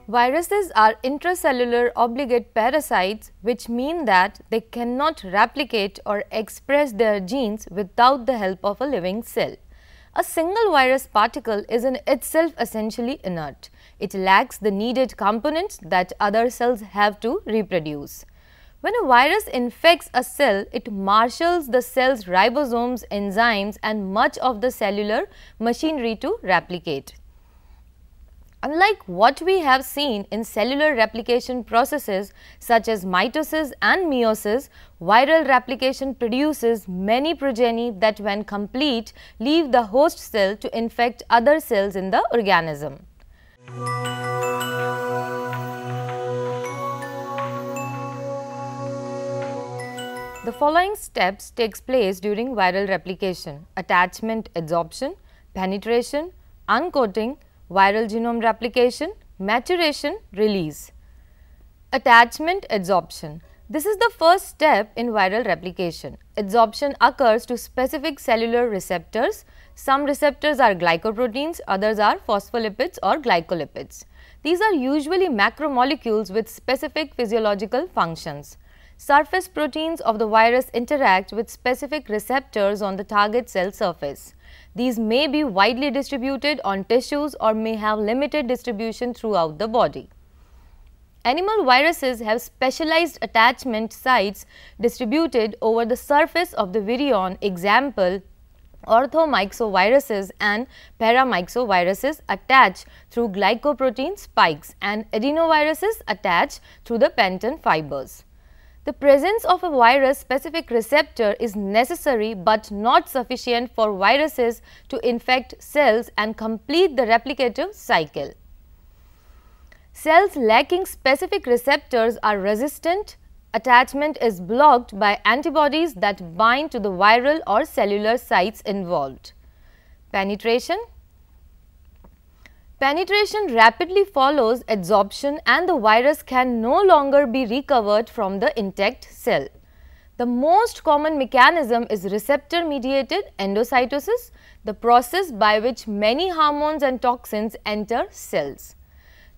Viruses are intracellular obligate parasites, which mean that they cannot replicate or express their genes without the help of a living cell. A single virus particle is in itself essentially inert. It lacks the needed components that other cells have to reproduce. When a virus infects a cell, it marshals the cell's ribosomes, enzymes and much of the cellular machinery to replicate. Unlike what we have seen in cellular replication processes such as mitosis and meiosis, viral replication produces many progeny that when complete leave the host cell to infect other cells in the organism. The following steps takes place during viral replication: attachment, adsorption, penetration, uncoating, viral genome replication, maturation, release. Attachment, adsorption. This is the first step in viral replication. Adsorption occurs to specific cellular receptors. Some receptors are glycoproteins, others are phospholipids or glycolipids. These are usually macromolecules with specific physiological functions. Surface proteins of the virus interact with specific receptors on the target cell surface. These may be widely distributed on tissues or may have limited distribution throughout the body. Animal viruses have specialized attachment sites distributed over the surface of the virion. Example, orthomyxoviruses and paramyxoviruses attach through glycoprotein spikes and adenoviruses attach through the penton fibers. The presence of a virus-specific receptor is necessary but not sufficient for viruses to infect cells and complete the replicative cycle. Cells lacking specific receptors are resistant. Attachment is blocked by antibodies that bind to the viral or cellular sites involved. Penetration. Penetration rapidly follows adsorption and the virus can no longer be recovered from the intact cell. The most common mechanism is receptor-mediated endocytosis, the process by which many hormones and toxins enter cells.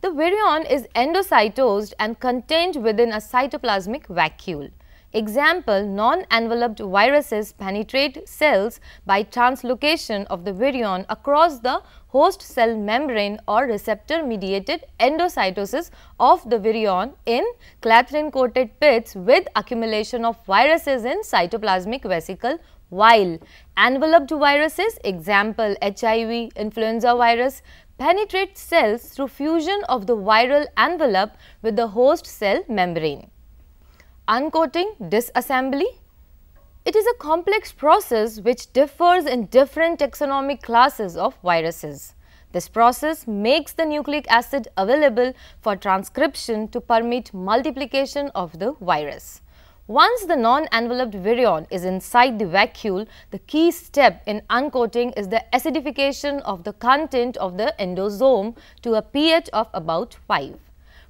The virion is endocytosed and contained within a cytoplasmic vacuole. Example, non-enveloped viruses penetrate cells by translocation of the virion across the host cell membrane or receptor-mediated endocytosis of the virion in clathrin-coated pits with accumulation of viruses in cytoplasmic vesicle, while enveloped viruses, example HIV, influenza virus, penetrate cells through fusion of the viral envelope with the host cell membrane. Uncoating, disassembly. It is a complex process which differs in different taxonomic classes of viruses. This process makes the nucleic acid available for transcription to permit multiplication of the virus. Once the non-enveloped virion is inside the vacuole, the key step in uncoating is the acidification of the content of the endosome to a pH of about 5.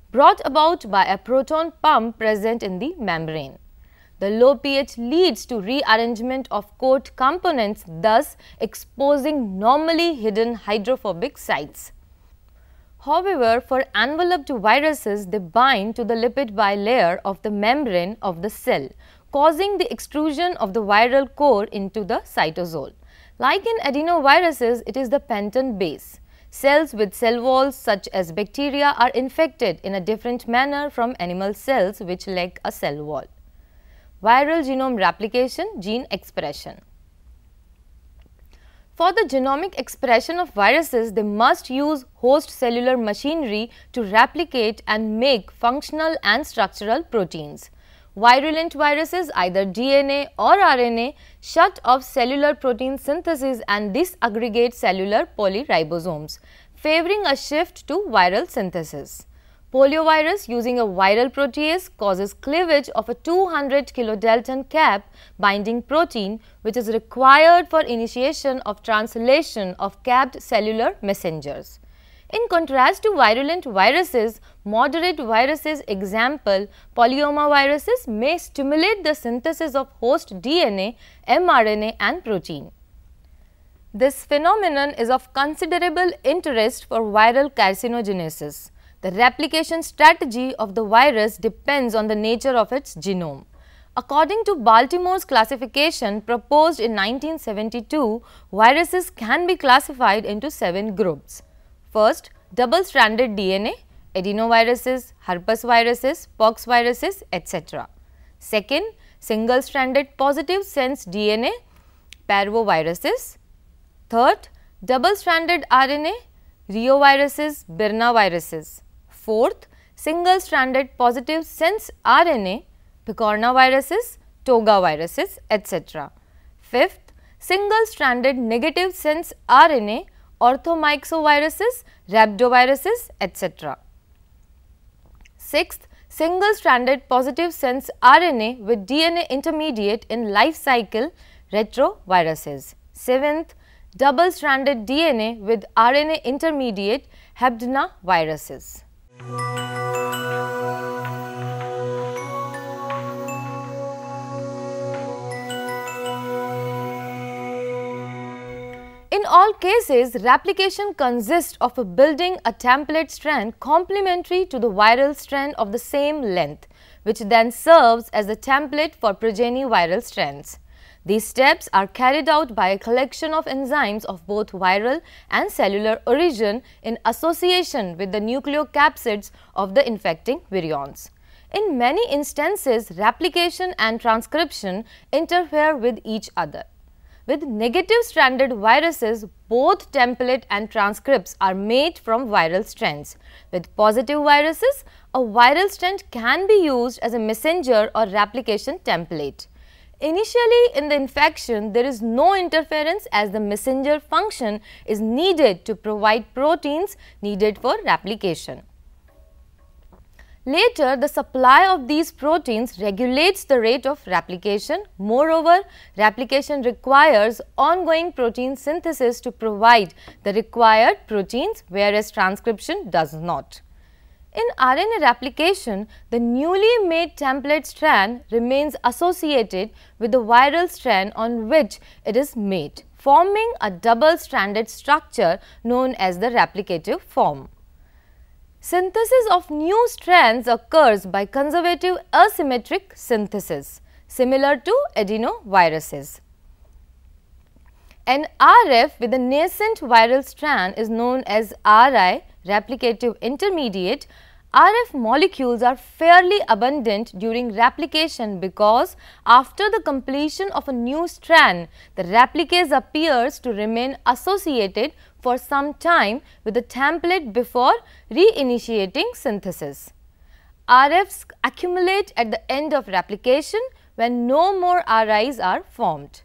Brought about by a proton pump present in the membrane. The low pH leads to rearrangement of coat components, thus exposing normally hidden hydrophobic sites. However, for enveloped viruses, they bind to the lipid bilayer of the membrane of the cell, causing the extrusion of the viral core into the cytosol. Like in adenoviruses, it is the penton base. Cells with cell walls such as bacteria are infected in a different manner from animal cells which lack a cell wall. Viral genome replication, gene expression. For the genomic expression of viruses, they must use host cellular machinery to replicate and make functional and structural proteins. Virulent viruses, either DNA or RNA, shut off cellular protein synthesis and disaggregate cellular polyribosomes, favoring a shift to viral synthesis. Poliovirus, using a viral protease, causes cleavage of a 200 kilodalton cap binding protein, which is required for initiation of translation of capped cellular messengers. In contrast to virulent viruses, moderate viruses, example polyomaviruses, may stimulate the synthesis of host DNA, mRNA and protein. This phenomenon is of considerable interest for viral carcinogenesis. The replication strategy of the virus depends on the nature of its genome. According to Baltimore's classification proposed in 1972, viruses can be classified into 7 groups. First, double-stranded DNA, adenoviruses, herpes viruses, pox viruses, etc. Second, single-stranded positive sense DNA, parvoviruses. Third, double-stranded RNA, reoviruses, birnaviruses. Fourth, single-stranded positive sense RNA, picornaviruses, togaviruses, etc. Fifth, single-stranded negative sense RNA, orthomyxoviruses, rhabdoviruses, etc. Sixth, single-stranded positive sense RNA with DNA intermediate in life cycle, retroviruses. Seventh, double-stranded DNA with RNA intermediate, Hebdna viruses. In all cases, replication consists of building a template strand complementary to the viral strand of the same length, which then serves as the template for progeny viral strands. These steps are carried out by a collection of enzymes of both viral and cellular origin in association with the nucleocapsids of the infecting virions. In many instances, replication and transcription interfere with each other. With negative stranded viruses, both template and transcripts are made from viral strands. With positive viruses, a viral strand can be used as a messenger or replication template. Initially in the infection, there is no interference as the messenger function is needed to provide proteins needed for replication. Later, the supply of these proteins regulates the rate of replication. Moreover, replication requires ongoing protein synthesis to provide the required proteins, whereas transcription does not. In RNA replication, the newly made template strand remains associated with the viral strand on which it is made, forming a double-stranded structure known as the replicative form. Synthesis of new strands occurs by conservative asymmetric synthesis, similar to adenoviruses. An RF with a nascent viral strand is known as RI, replicative intermediate. RF molecules are fairly abundant during replication because after the completion of a new strand, the replicase appears to remain associated for some time with the template before reinitiating synthesis. RFs accumulate at the end of replication when no more RIs are formed.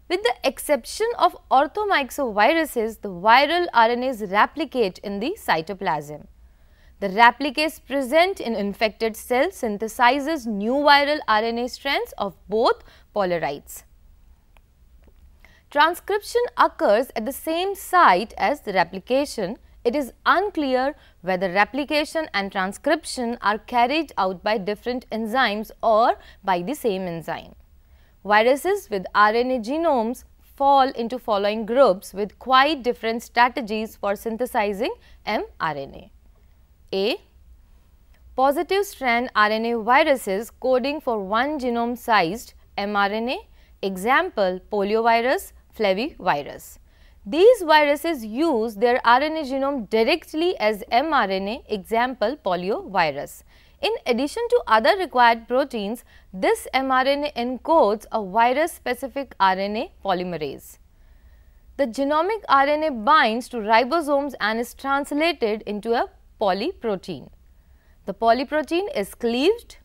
With the exception of orthomyxoviruses, the viral RNAs replicate in the cytoplasm. The replicase present in infected cells synthesizes new viral RNA strands of both polarites. Transcription occurs at the same site as the replication. It is unclear whether replication and transcription are carried out by different enzymes or by the same enzyme. Viruses with RNA genomes fall into following groups with quite different strategies for synthesizing mRNA. A. Positive strand RNA viruses coding for one genome sized mRNA, example poliovirus, flavivirus. These viruses use their RNA genome directly as mRNA, example poliovirus. In addition to other required proteins, this mRNA encodes a virus-specific RNA polymerase. The genomic RNA binds to ribosomes and is translated into a polyprotein. The polyprotein is cleaved.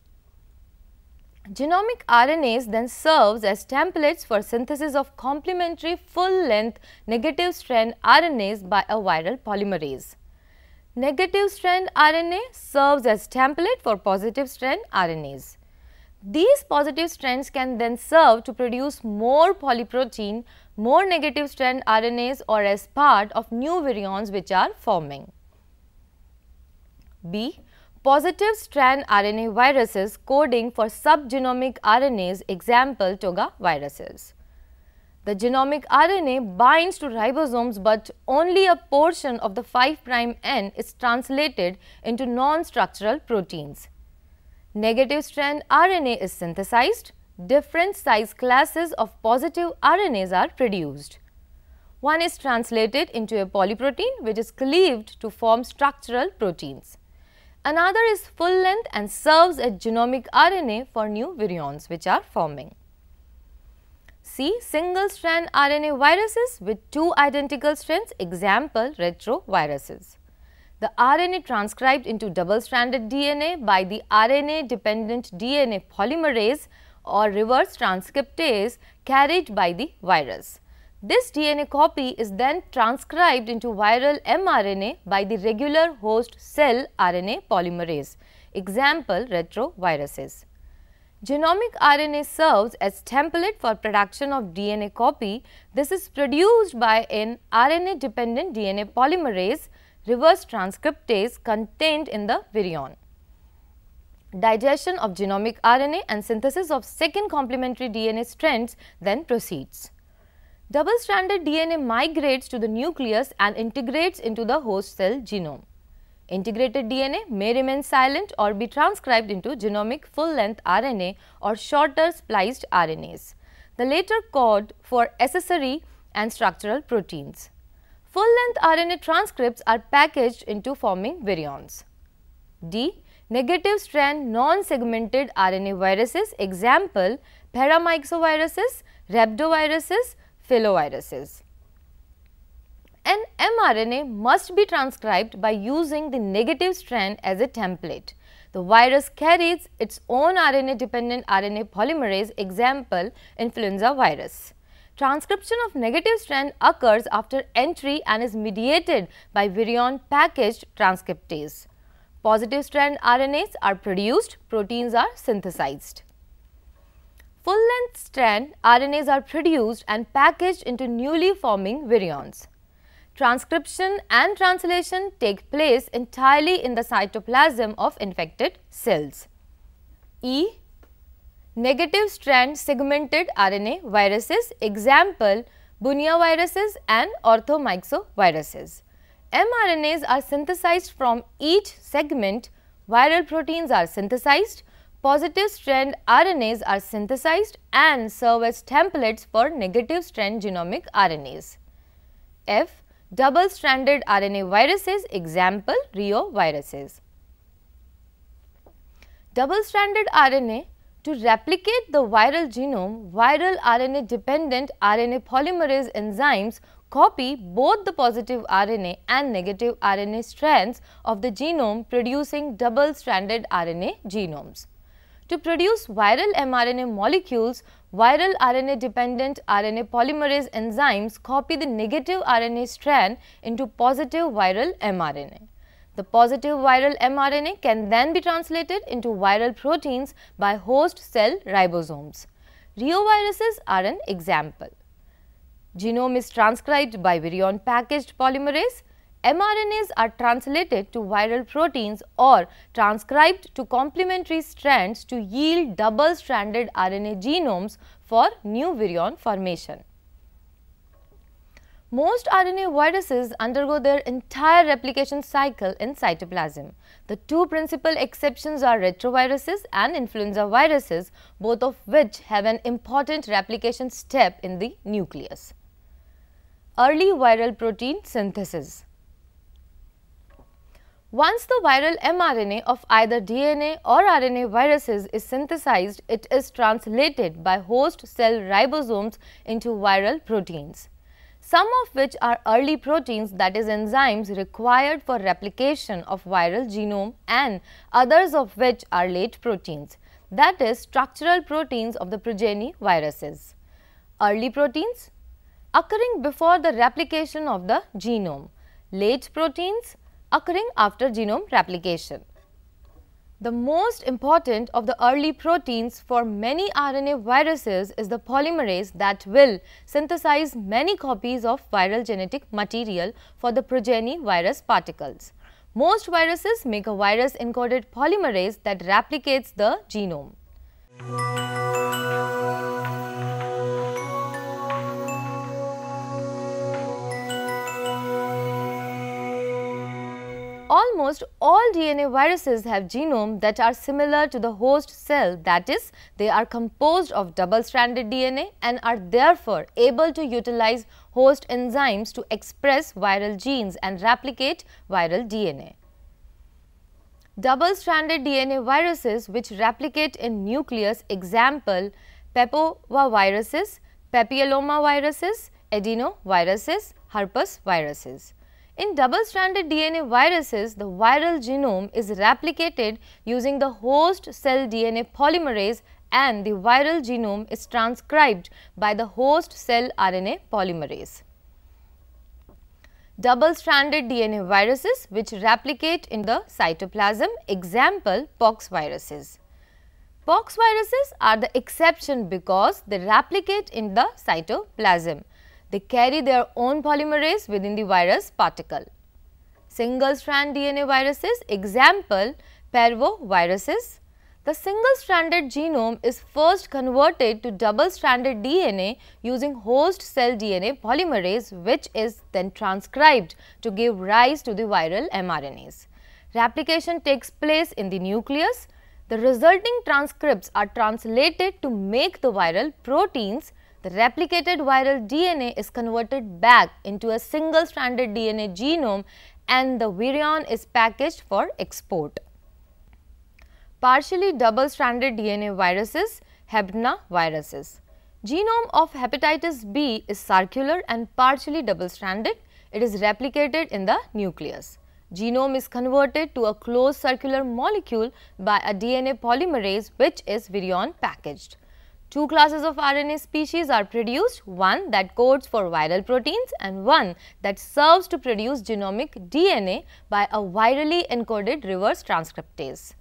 Genomic RNase then serves as templates for synthesis of complementary full-length negative strand RNAs by a viral polymerase. Negative strand RNA serves as template for positive strand RNAs. These positive strands can then serve to produce more polyprotein, more negative strand RNAs or as part of new virions which are forming. B. Positive strand RNA viruses coding for subgenomic RNAs, example togaviruses. The genomic RNA binds to ribosomes, but only a portion of the 5' end is translated into non-structural proteins. Negative strand RNA is synthesized. Different size classes of positive RNAs are produced. One is translated into a polyprotein which is cleaved to form structural proteins. Another is full length and serves as genomic RNA for new virions which are forming. C. Single strand RNA viruses with two identical strands, example retroviruses. The RNA transcribed into double stranded DNA by the RNA dependent DNA polymerase or reverse transcriptase carried by the virus. This DNA copy is then transcribed into viral mRNA by the regular host cell RNA polymerase, example retroviruses. Genomic RNA serves as template for production of DNA copy. This is produced by an RNA dependent DNA polymerase reverse transcriptase contained in the virion. Digestion of genomic RNA and synthesis of second complementary DNA strands then proceeds. Double-stranded DNA migrates to the nucleus and integrates into the host cell genome. Integrated DNA may remain silent or be transcribed into genomic full-length RNA or shorter spliced RNAs. The latter code for accessory and structural proteins. Full-length RNA transcripts are packaged into forming virions. D. Negative strand non-segmented RNA viruses, example paramyxoviruses, rhabdoviruses, filoviruses. An mRNA must be transcribed by using the negative strand as a template. The virus carries its own RNA dependent RNA polymerase, example influenza virus. Transcription of negative strand occurs after entry and is mediated by virion packaged transcriptase. Positive strand RNAs are produced, proteins are synthesized. Full-length strand RNAs are produced and packaged into newly forming virions. Transcription and translation take place entirely in the cytoplasm of infected cells. E. Negative strand segmented RNA viruses, example bunyaviruses and orthomyxoviruses. mRNAs are synthesized from each segment, viral proteins are synthesized, positive strand RNAs are synthesized and serve as templates for negative strand genomic RNAs. F. Double-stranded RNA viruses, example reoviruses. Double-stranded RNA, to replicate the viral genome, viral RNA dependent RNA polymerase enzymes copy both the positive RNA and negative RNA strands of the genome, producing double-stranded RNA genomes. To produce viral mRNA molecules, viral RNA dependent RNA polymerase enzymes copy the negative RNA strand into positive viral mRNA. The positive viral mRNA can then be translated into viral proteins by host cell ribosomes. Reoviruses are an example. Genome is transcribed by virion packaged polymerase. mRNAs are translated to viral proteins or transcribed to complementary strands to yield double-stranded RNA genomes for new virion formation. Most RNA viruses undergo their entire replication cycle in cytoplasm. The two principal exceptions are retroviruses and influenza viruses, both of which have an important replication step in the nucleus. Early viral protein synthesis. Once the viral mRNA of either DNA or RNA viruses is synthesized, it is translated by host cell ribosomes into viral proteins, some of which are early proteins, that is enzymes required for replication of viral genome, and others of which are late proteins, that is structural proteins of the progeny viruses. Early proteins occurring before the replication of the genome, late proteins occurring after genome replication. The most important of the early proteins for many RNA viruses is the polymerase that will synthesize many copies of viral genetic material for the progeny virus particles. Most viruses make a virus encoded polymerase that replicates the genome. Almost all DNA viruses have genomes that are similar to the host cell, that is, they are composed of double-stranded DNA and are therefore able to utilize host enzymes to express viral genes and replicate viral DNA. Double-stranded DNA viruses which replicate in nucleus, example papovaviruses, papillomaviruses, adenoviruses, herpes viruses. In double-stranded DNA viruses, the viral genome is replicated using the host cell DNA polymerase and the viral genome is transcribed by the host cell RNA polymerase. Double-stranded DNA viruses which replicate in the cytoplasm, example pox viruses. Pox viruses are the exception because they replicate in the cytoplasm. They carry their own polymerase within the virus particle. Single-strand DNA viruses, example parvoviruses. The single-stranded genome is first converted to double-stranded DNA using host cell DNA polymerase, which is then transcribed to give rise to the viral mRNAs. Replication takes place in the nucleus. The resulting transcripts are translated to make the viral proteins. The replicated viral DNA is converted back into a single-stranded DNA genome and the virion is packaged for export. Partially double-stranded DNA viruses, HBNA viruses. Genome of hepatitis B is circular and partially double-stranded. It is replicated in the nucleus. Genome is converted to a closed circular molecule by a DNA polymerase which is virion packaged. Two classes of RNA species are produced, one that codes for viral proteins and one that serves to produce genomic DNA by a virally encoded reverse transcriptase.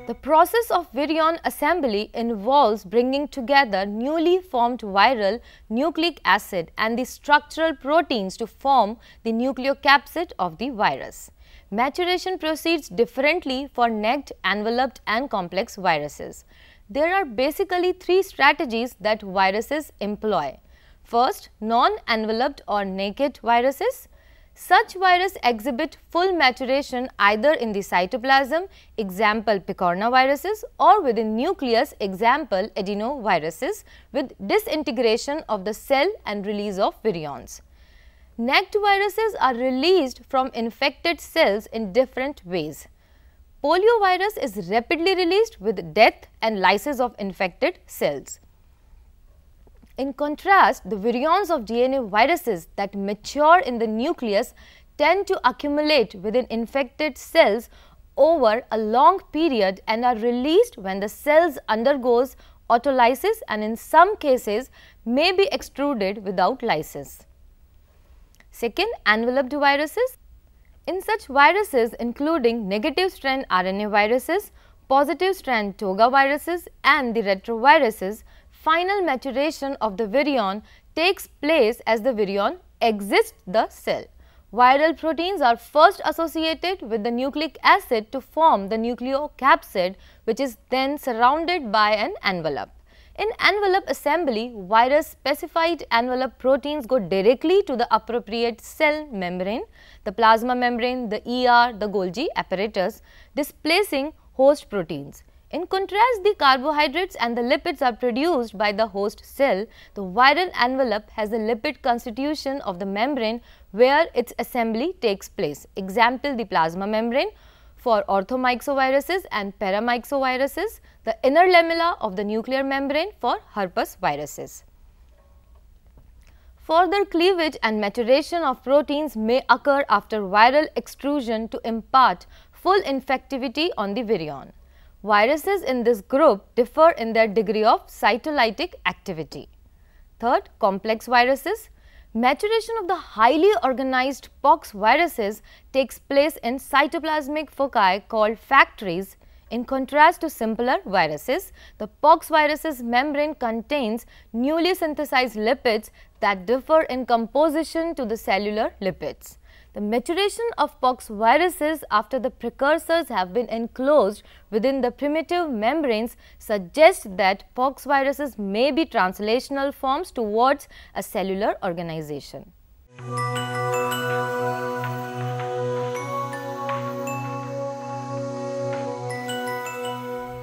The process of virion assembly involves bringing together newly formed viral nucleic acid and the structural proteins to form the nucleocapsid of the virus. Maturation proceeds differently for naked, enveloped and complex viruses. There are basically three strategies that viruses employ. First, non-enveloped or naked viruses. Such viruses exhibit full maturation either in the cytoplasm, example picornaviruses, or within nucleus, example adenoviruses, with disintegration of the cell and release of virions. Naked viruses are released from infected cells in different ways. Poliovirus is rapidly released with death and lysis of infected cells. In contrast, the virions of DNA viruses that mature in the nucleus tend to accumulate within infected cells over a long period and are released when the cells undergoes autolysis and in some cases may be extruded without lysis. Second, enveloped viruses. In such viruses including negative strand RNA viruses, positive strand toga viruses and the retroviruses, final maturation of the virion takes place as the virion exits the cell. Viral proteins are first associated with the nucleic acid to form the nucleocapsid, which is then surrounded by an envelope. In envelope assembly, virus-specified envelope proteins go directly to the appropriate cell membrane, the plasma membrane, the ER, the Golgi apparatus, displacing host proteins. In contrast, the carbohydrates and the lipids are produced by the host cell. The viral envelope has the lipid constitution of the membrane where its assembly takes place. Example, the plasma membrane for orthomyxoviruses and paramyxoviruses, the inner lamella of the nuclear membrane for herpes viruses. Further cleavage and maturation of proteins may occur after viral extrusion to impart full infectivity on the virion. Viruses in this group differ in their degree of cytolytic activity. Third, complex viruses. Maturation of the highly organized pox viruses takes place in cytoplasmic foci called factories. In contrast to simpler viruses, the pox virus's membrane contains newly synthesized lipids that differ in composition to the cellular lipids. The maturation of pox viruses after the precursors have been enclosed within the primitive membranes suggests that pox viruses may be translational forms towards a cellular organization.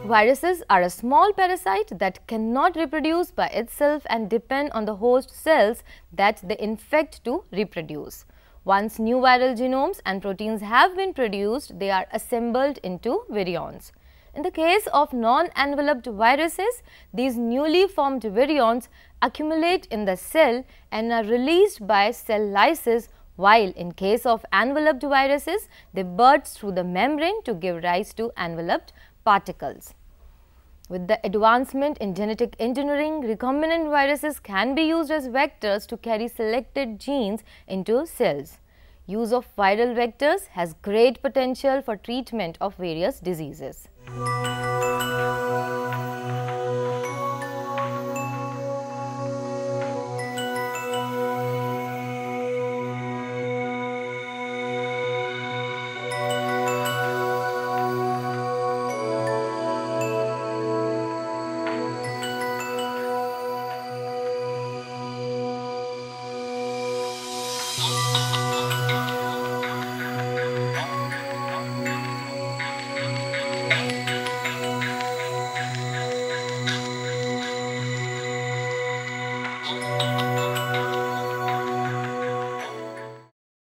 Viruses are a small parasite that cannot reproduce by itself and depend on the host cells that they infect to reproduce. Once new viral genomes and proteins have been produced, they are assembled into virions. In the case of non-enveloped viruses, these newly formed virions accumulate in the cell and are released by cell lysis, while in case of enveloped viruses, they burst through the membrane to give rise to enveloped particles. With the advancement in genetic engineering, recombinant viruses can be used as vectors to carry selected genes into cells. Use of viral vectors has great potential for treatment of various diseases.